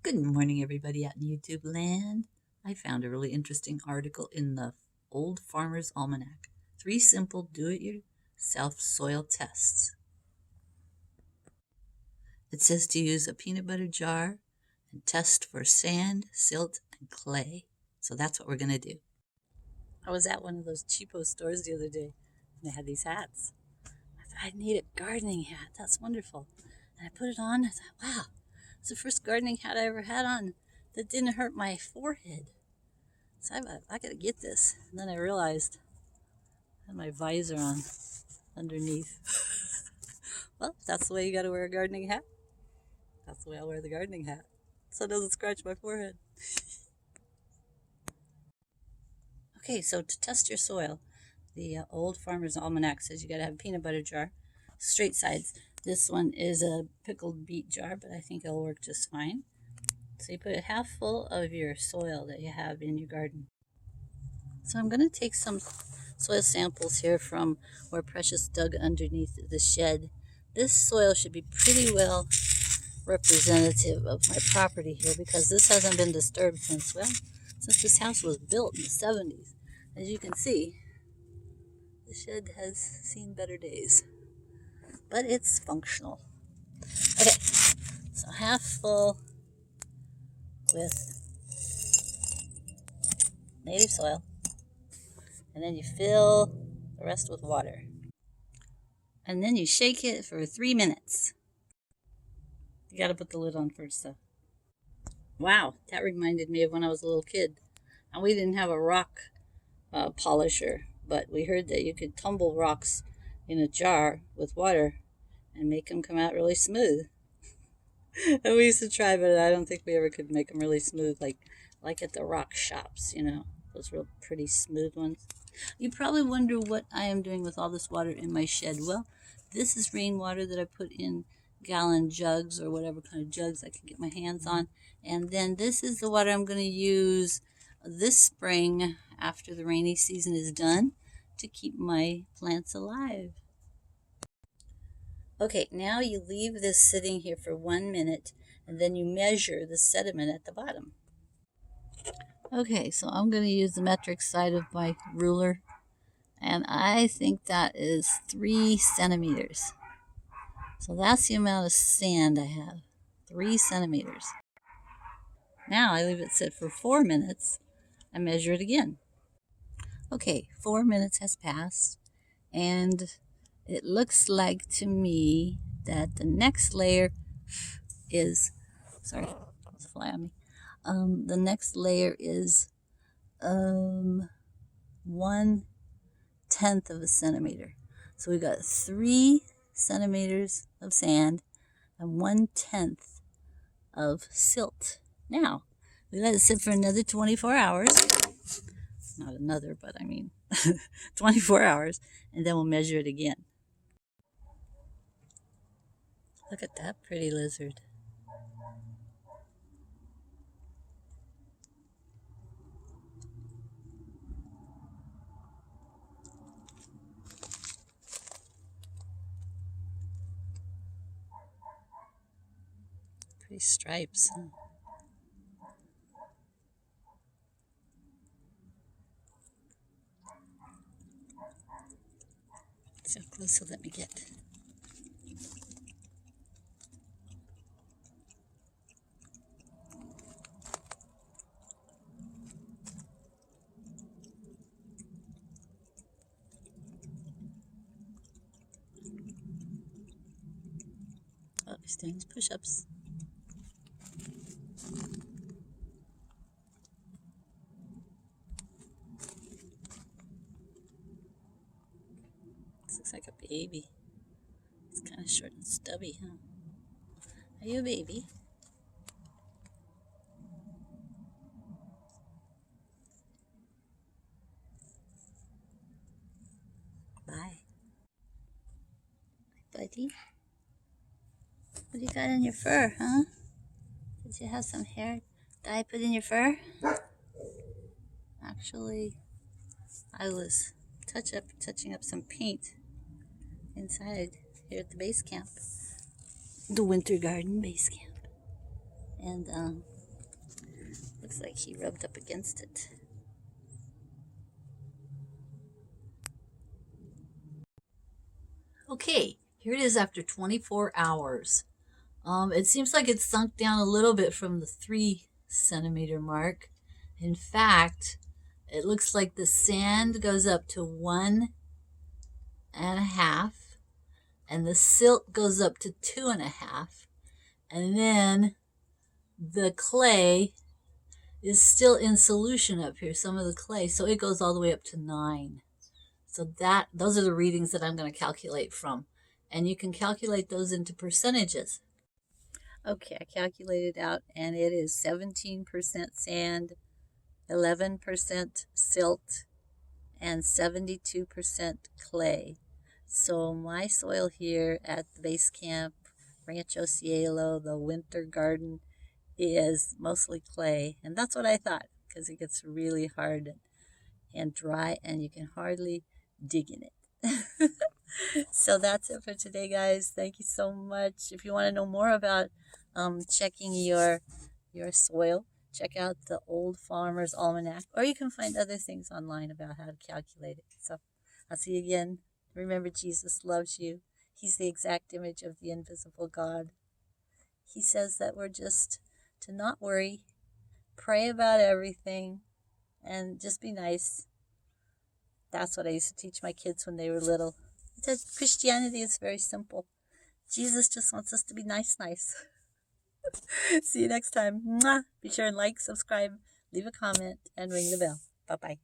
Good morning, everybody out in YouTube land. I found a really interesting article in the Old Farmer's Almanac. 3 simple do-it-yourself soil tests. It says to use a peanut butter jar and test for sand, silt, and clay. So that's what we're going to do. I was at one of those cheapo stores the other day, and they had these hats. I thought, I need a gardening hat. That's wonderful. And I put it on. I thought, wow, it's the first gardening hat I ever had on that didn't hurt my forehead. So I gotta get this. And then I realized I had my visor on underneath. Well, if that's the way you gotta wear a gardening hat, that's the way I'll wear the gardening hat. So it doesn't scratch my forehead. Okay, so to test your soil, the Old Farmer's Almanac says you gotta have a peanut butter jar, straight sides. This one is a pickled beet jar, but I think it'll work just fine. So you put it half full of your soil that you have in your garden. So I'm going to take some soil samples here from where Precious dug underneath the shed. This soil should be pretty well representative of my property here because this hasn't been disturbed since this house was built in the 70s. As you can see, the shed has seen better days, but it's functional. Okay, so half full with native soil, and then you fill the rest with water. And then you shake it for 3 minutes. You gotta put the lid on first, though. Wow, that reminded me of when I was a little kid. And we didn't have a rock polisher, but we heard that you could tumble rocks in a jar with water and make them come out really smooth. And we used to try, but I don't think we ever could make them really smooth like at the rock shops, those real pretty smooth ones. You probably wonder what I am doing with all this water in my shed. Well, this is rainwater that I put in gallon jugs or whatever kind of jugs I can get my hands on. And then this is the water I'm going to use this spring after the rainy season is done to keep my plants alive. Okay, now you leave this sitting here for 1 minute and then you measure the sediment at the bottom. Okay, so I'm going to use the metric side of my ruler, and I think that is 3 centimeters. So that's the amount of sand I have, 3 centimeters. Now I leave it sit for 4 minutes and measure it again. Okay, 4 minutes has passed, and it looks like to me that the next layer is, sorry, it's a fly on me. The next layer is 1/10 of a centimeter. So we got 3 centimeters of sand and 1/10 of silt. Now, we let it sit for another 24 hours. Not another, but I mean 24 hours, and then we'll measure it again. Look at that pretty lizard. Pretty stripes, huh? See how close he'll let me get. Oh, he's doing his push-ups. This looks like a baby. It's kind of short and stubby, huh? Are you a baby? Bye. Buddy. What do you got in your fur, huh? Did you have some hair dye put in your fur? Actually, I was touching up some paint inside here at the base camp. The winter garden base camp. And looks like he rubbed up against it. Okay, here it is after 24 hours. It seems like it's sunk down a little bit from the 3 centimeter mark. In fact, it looks like the sand goes up to 1.5, and the silt goes up to 2.5, and then the clay is still in solution up here, some of the clay, so it goes all the way up to 9. So those are the readings that I'm going to calculate from, and you can calculate those into percentages. Okay, I calculated out, and it is 17% sand, 11% silt, and 72% clay. So my soil here at the base camp, Rancho Cielo, the winter garden, is mostly clay. And that's what I thought, because it gets really hard and dry, and you can hardly dig in it. So that's it for today, guys. Thank you so much. If you want to know more about checking your soil, check out the Old Farmer's Almanac, or you can find other things online about how to calculate it. So I'll see you again. Remember, Jesus loves you. He's the exact image of the invisible God. He says that we're just to not worry, pray about everything, and just be nice. That's what I used to teach my kids when they were little. I said Christianity is very simple. Jesus just wants us to be nice. See you next time. Mwah! Be sure and like, subscribe, leave a comment, and ring the bell. Bye-bye.